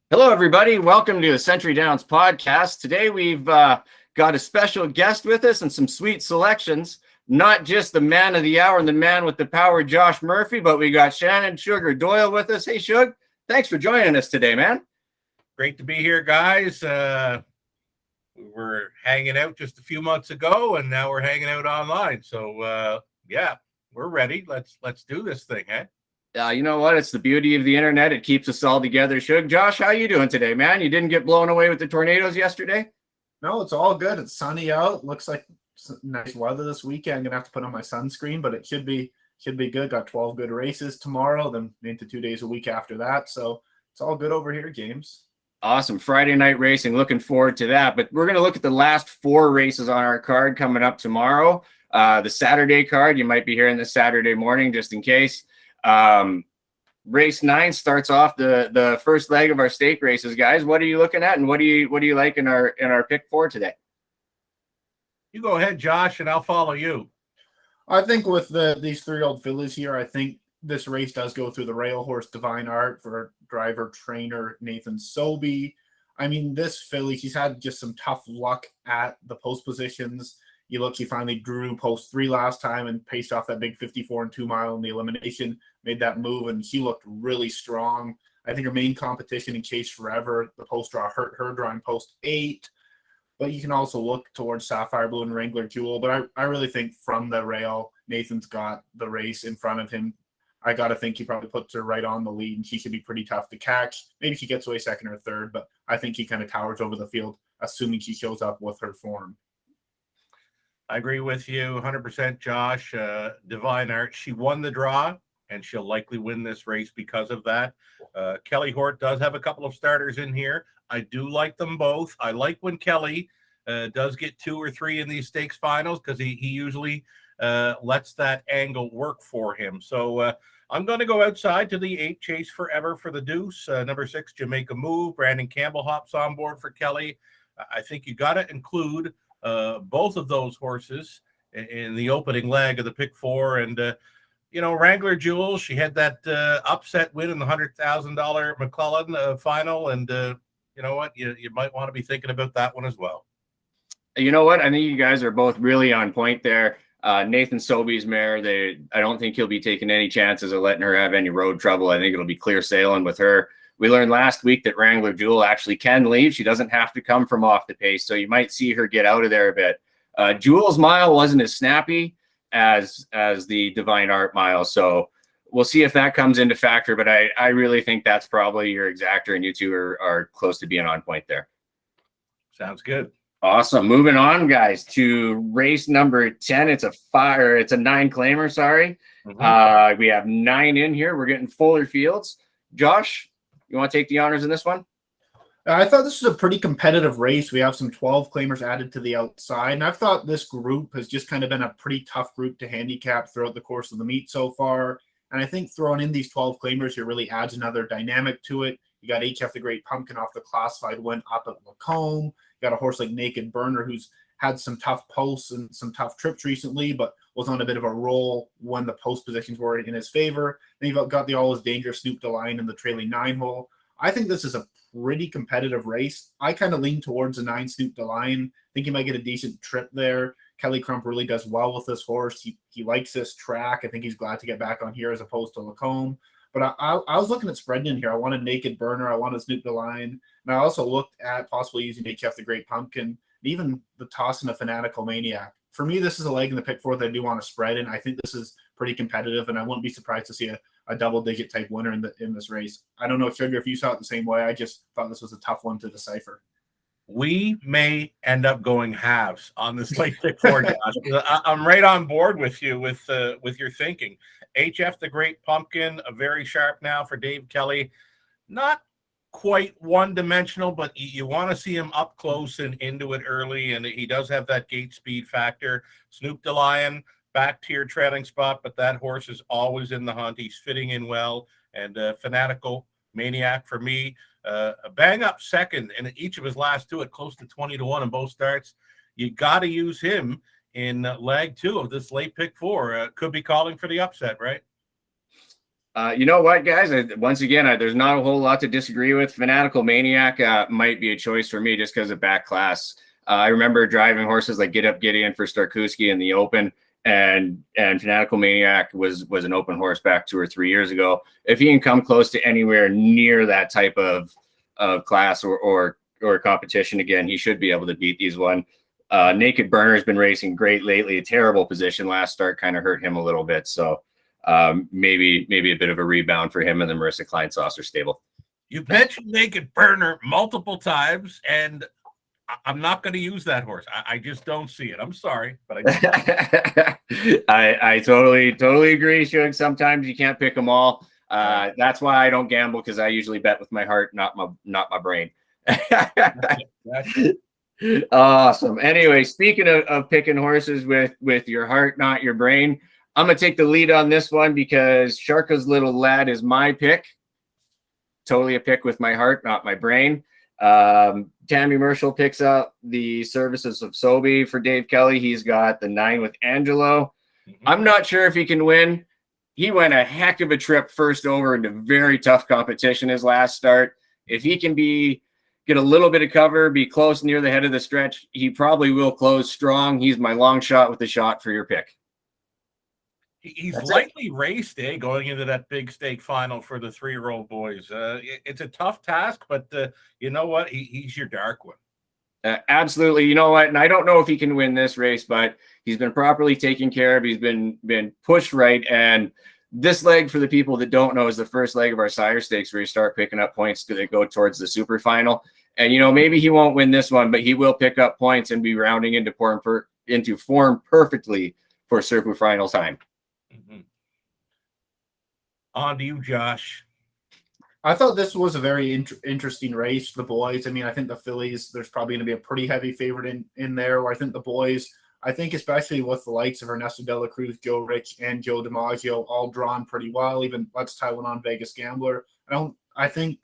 Hello, everybody. Welcome to the Century Downs podcast. Today, we've got a special guest with us and some sweet selections. Not just the man of the hour and the man with the power, Josh Murphy, but we got Shannon Sugar Doyle with us. Hey, Shug, thanks for joining us today, man. Great to be here, guys. We were hanging out just a few months ago, and now we're hanging out online. So, yeah, we're ready. Let's do this thing, eh? You know what? It's the beauty of the internet. It keeps us all together. Shug, Josh, how you doing today, man? You didn't get blown away with the tornadoes yesterday? No, it's all good. It's sunny out. Looks like nice weather this weekend. I'm gonna have to put on my sunscreen, but it should be good. Got 12 good races tomorrow, then into 2 days a week after that. So it's all good over here, James. Awesome. Friday night racing. Looking forward to that. But we're going to look at the last 4 races on our card coming up tomorrow. The Saturday card, you might be hearing this Saturday morning just in case. Race 9 starts off the first leg of our stake races, guys. What are you looking at, and what do you like in our pick 4 today? You go ahead, Josh, and I'll follow you. I think with these 3-year-old fillies here, I think this race does go through the rail horse Divine Art for driver trainer Nathan Sobey. I mean, this filly, he's had just some tough luck at the post positions. You look, he finally drew post 3 last time and paced off that big 54 and 2 mile in the elimination, made that move, and he looked really strong. I think her main competition in Chase Forever, the post draw hurt her drawing post 8. But you can also look towards Sapphire Blue and Wrangler Jewel. But I really think from the rail, Nathan's got the race in front of him. I got to think he probably puts her right on the lead, and she should be pretty tough to catch. Maybe she gets away second or third, but I think he kind of towers over the field, assuming she shows up with her form. I agree with you 100%, Josh. Divine Art, she won the draw, and she'll likely win this race because of that. Kelly Hort does have a couple of starters in here. I do like them both. I like when Kelly does get 2 or 3 in these stakes finals because he usually lets that angle work for him. So I'm going to go outside to the 8 Chase Forever for the deuce. Number 6, Jamaica Move. Brandon Campbell hops on board for Kelly. I think you got to include both of those horses in the opening leg of the pick 4. And, Wrangler Jewel, she had that upset win in the $100,000 McClellan final. And you know what? You might want to be thinking about that one as well. You know what? I think you guys are both really on point there. Nathan Sobey's mare, I don't think he'll be taking any chances of letting her have any road trouble. I think it'll be clear sailing with her. We learned last week that Wrangler Jewel actually can leave. She doesn't have to come from off the pace, so you might see her get out of there a bit. Jewel's mile wasn't as snappy as the Divine Art mile, so we'll see if that comes into factor, but I really think that's probably your exactor, and you two are close to being on point there. Sounds good. Awesome. Moving on, guys, to race number 10. It's a 9 claimer, sorry. Mm-hmm. We have 9 in here. We're getting fuller fields. Josh, you want to take the honors in this one? I thought this was a pretty competitive race. We have some 12 claimers added to the outside, and I've thought this group has just kind of been a pretty tough group to handicap throughout the course of the meet so far. And I think throwing in these 12 claimers here really adds another dynamic to it. You got HF the Great Pumpkin off the classified win up at Lacombe. You got a horse like Naked Burner who's had some tough posts and some tough trips recently, but was on a bit of a roll when the post positions were in his favor. Then you've got the always dangerous Snoop DeLine in the trailing 9 hole. I think this is a pretty competitive race. I kind of lean towards the 9 Snoop DeLine. I think he might get a decent trip there. Kelly Crump really does well with this horse. He likes this track. I think he's glad to get back on here as opposed to Lacombe. But I was looking at spreading in here. I wanted Naked Burner. I wanted Snoop DeLine. And I also looked at possibly using HF the Great Pumpkin, and even the toss in a Fanatical Maniac. For me, this is a leg in the pick 4 that I do want to spread in. I think this is pretty competitive, and I wouldn't be surprised to see a double-digit type winner in this race. I don't know, Sugar, if you saw it the same way. I just thought this was a tough one to decipher. We may end up going halves on this late pick 4, Josh. I'm right on board with you with your thinking. HF the Great Pumpkin, a very sharp now for Dave Kelly. Not quite one-dimensional, but you want to see him up close and into it early, and he does have that gate speed factor. Snoop DeLion, back to your trailing spot, but that horse is always in the hunt. He's fitting in well, and Fanatical Maniac for me. A bang-up second in each of his last 2 at close to 20-1 in both starts. You got to use him in leg 2 of this late pick 4. Could be calling for the upset, right? You know what, guys? Once again, there's not a whole lot to disagree with. Fanatical Maniac might be a choice for me just because of back class. I remember driving horses like Get Up Gideon for Starkowski in the Open, and Fanatical Maniac was an open horse back 2 or 3 years ago. If he can come close to anywhere near that type of class or competition again, he should be able to beat these one. Naked Burner has been racing great lately. A terrible position last start kind of hurt him a little bit. So maybe a bit of a rebound for him in the Marissa Kleinsaucer stable. You've mentioned Naked Burner multiple times, and I'm not going to use that horse. I just don't see it. I'm sorry, but I totally agree, Shug. Sometimes you can't pick them all. That's why I don't gamble, because I usually bet with my heart, not my brain. Awesome. Anyway, speaking of picking horses with your heart, not your brain, I'm gonna take the lead on this one because Sharka's Little Lad is my pick. Totally a pick with my heart, not my brain. Tammy Marshall picks up the services of Sobey for Dave Kelly. He's got the 9 with Angelo. I'm not sure if he can win. He went a heck of a trip first over into very tough competition his last start. If he can get a little bit of cover, be close near the head of the stretch, he probably will close strong. He's my long shot with the shot for your pick. He's likely raced, going into that big stake final for the 3-year-old boys. It's a tough task, but you know what? He's your dark one. Absolutely. You know what? And I don't know if he can win this race, but he's been properly taken care of. He's been pushed right. And this leg, for the people that don't know, is the first leg of our Sire Stakes where you start picking up points that go towards the super final. And, maybe he won't win this one, but he will pick up points and be rounding into form perfectly for super final time. On to you, Josh. I thought this was a very interesting race. The boys, I think the fillies, there's probably going to be a pretty heavy favorite in there. Where I think the boys, especially with the likes of Ernesto de la Cruz, Joe Rich, and Joe DiMaggio all drawn pretty well. Even Let's Tie One on Vegas Gambler. I think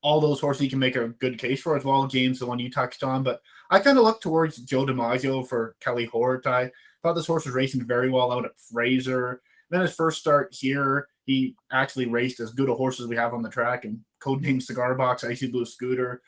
all those horses you can make a good case for as well. James, the one you touched on, but I kind of look towards Joe DiMaggio for Kelly Hort. I thought this horse was racing very well out at Fraser. Then his first start here, he actually raced as good a horse as we have on the track, and codename Cigar Box, Icy Blue Scooter.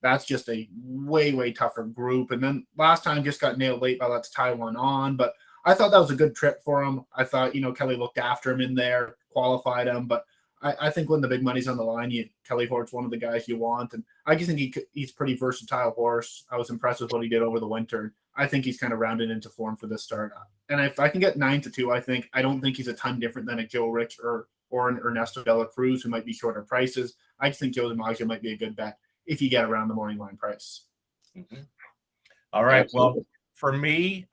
That's just a way, way tougher group. And then last time just got nailed late by Let's Tie One On. But I thought that was a good trip for him. I thought, Kelly looked after him in there, qualified him. But I think when the big money's on the line, Kelly Hort's one of the guys you want. And I just think he's a pretty versatile horse. I was impressed with what he did over the winter. I think he's kind of rounded into form for this start. And if I can get 9-2, I don't think he's a ton different than a Joe Rich or an Ernesto de la Cruz, who might be shorter prices. I just think Joe DiMaggio might be a good bet if you get around the morning line price. All right. Absolutely. Well, for me,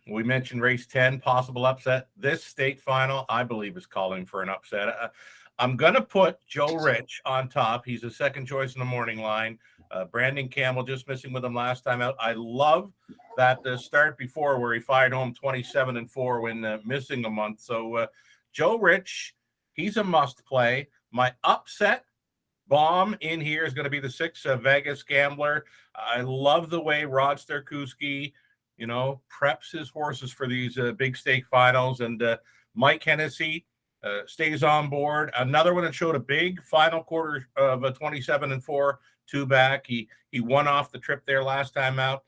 we mentioned race 10, possible upset. This state final, I believe, is calling for an upset. I'm going to put Joe Rich on top. He's a second choice in the morning line. Brandon Campbell just missing with him last time out. I love that start before where he fired home 27-4 when missing a month. So Joe Rich, he's a must play. My upset bomb in here is going to be the 6 Vegas Gambler. I love the way Rod Starkowski, preps his horses for these big stake finals. And Mike Hennessy stays on board. Another one that showed a big final quarter of a 27-4 two back. He won off the trip there last time out.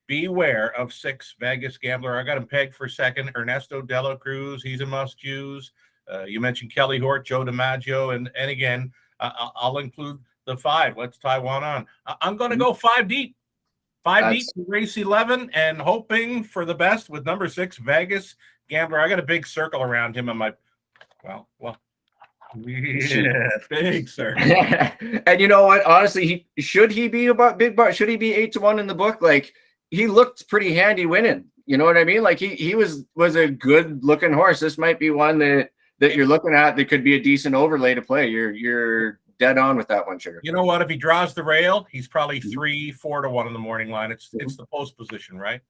Beware of 6 Vegas Gambler. I got him pegged for second. Ernesto de la Cruz, he's a must use. You mentioned Kelly Hort, Joe DiMaggio, and again, I'll include the 5. Let's tie one on. I'm going to go 5 deep. 5 deep to race 11 and hoping for the best with number 6 Vegas Gambler. I got a big circle around him on my yeah, big circle. And you know what? Honestly, should he be 8-1 in the book? Like, he looked pretty handy winning. You know what I mean? Like, he was a good looking horse. This might be one that you're looking at that could be a decent overlay to play. You're dead on with that one, Sugar. You know what? If he draws the rail, he's probably 3-4-1 in the morning line. It's the post position, right?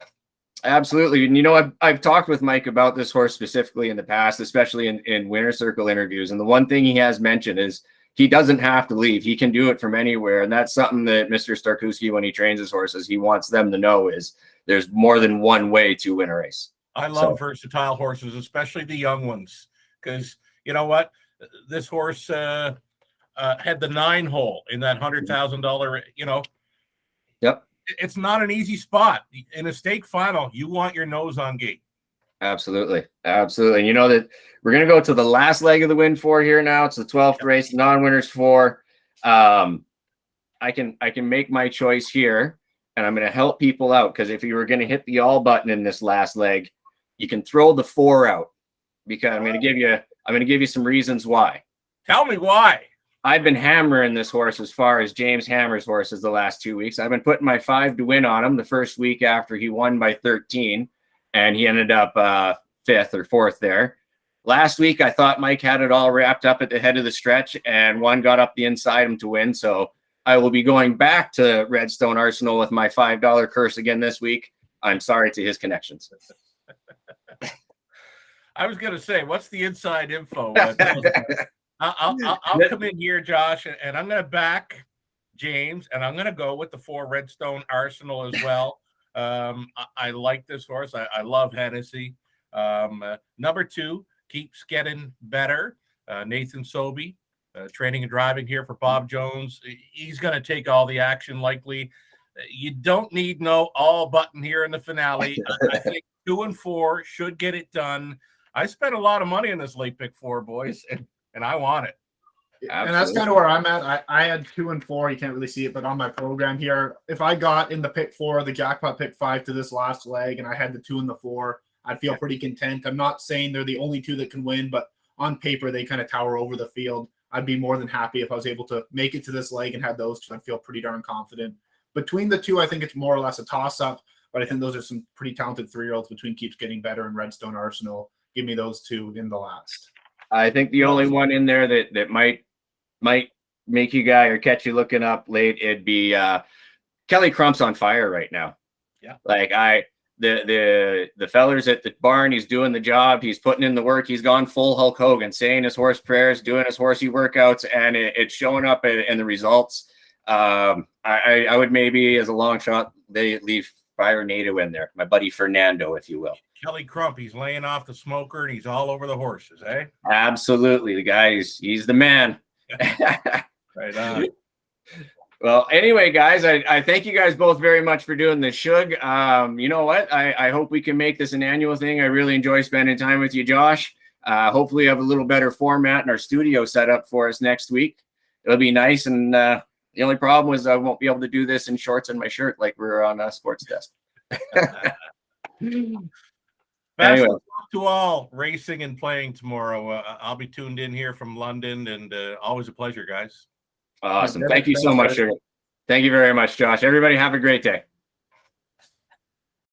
Absolutely. And I've talked with Mike about this horse specifically in the past, especially in winner circle interviews. And the one thing he has mentioned is he doesn't have to leave. He can do it from anywhere. And that's something that Mr. Starkowski, when he trains his horses, he wants them to know is there's more than one way to win a race. I love versatile horses, especially the young ones, because you know what? This horse had the 9 hole in that $100,000. You know, Yep. It's not an easy spot in a stake final. You want your nose on gate. Absolutely. Absolutely. And you know that we're going to go to the last leg of the win four here now. It's the 12th race, non-winners four. I can make my choice here, and I'm going to help people out, because if you were going to hit the all button in this last leg, you can throw the 4 out, because I'm going to give you some reasons why. Tell me why. I've been hammering this horse as far as James hammers horses the last 2 weeks. I've been putting my 5 to win on him the first week after he won by 13. And he ended up 5th or 4th there. Last week, I thought Mike had it all wrapped up at the head of the stretch, and one got up the inside him to win. So I will be going back to Redstone Arsenal with my $5 curse again this week. I'm sorry to his connections. I was going to say, what's the inside info? I'll come in here, Josh, and I'm going to back James, and I'm going to go with the 4 Redstone Arsenal as well. I like this horse. I love Hennessy. Number 2 keeps getting better. Nathan Sobey, training and driving here for Bob Jones. He's going to take all the action likely. You don't need no all button here in the finale. I think 2 and 4 should get it done. I spent a lot of money on this late pick 4, boys, and I want it. Absolutely. And that's kind of where I'm at. I had 2 and 4. You can't really see it, but on my program here, if I got in the pick 4, the jackpot pick 5 to this last leg, and I had the 2 and the 4, I'd feel pretty content. I'm not saying they're the only 2 that can win, but on paper, they kind of tower over the field. I'd be more than happy if I was able to make it to this leg and had those 2. I'd feel pretty darn confident. Between the 2, I think it's more or less a toss-up, but I think those are some pretty talented 3-year-olds between Keeps Getting Better and Redstone Arsenal. Give me those 2 in the last. I think the only one in there that might make you guy or catch you looking up late, it'd be Kelly Crump's on fire right now. Yeah. Like the fellers at the barn, he's doing the job, he's putting in the work, he's gone full Hulk Hogan, saying his horse prayers, doing his horsey workouts, and it's showing up in the results. I would maybe, as a long shot, they leave Fire Nato in there, my buddy Fernando, if you will. Kelly Crump, he's laying off the smoker and he's all over the horses, eh? Absolutely. The guy, he's the man. Right on. Well, anyway, guys, I thank you guys both very much for doing this. Shug, you know what? I hope we can make this an annual thing. I really enjoy spending time with you, Josh. Hopefully you have a little better format in our studio set up for us next week. It'll be nice. And the only problem is I won't be able to do this in shorts and my shirt like we're on a sports desk. Best of luck to all racing and playing tomorrow. I'll be tuned in here from London, and always a pleasure, guys. Awesome. Thank you so much, Sugar. Thank you very much, Josh. Everybody have a great day.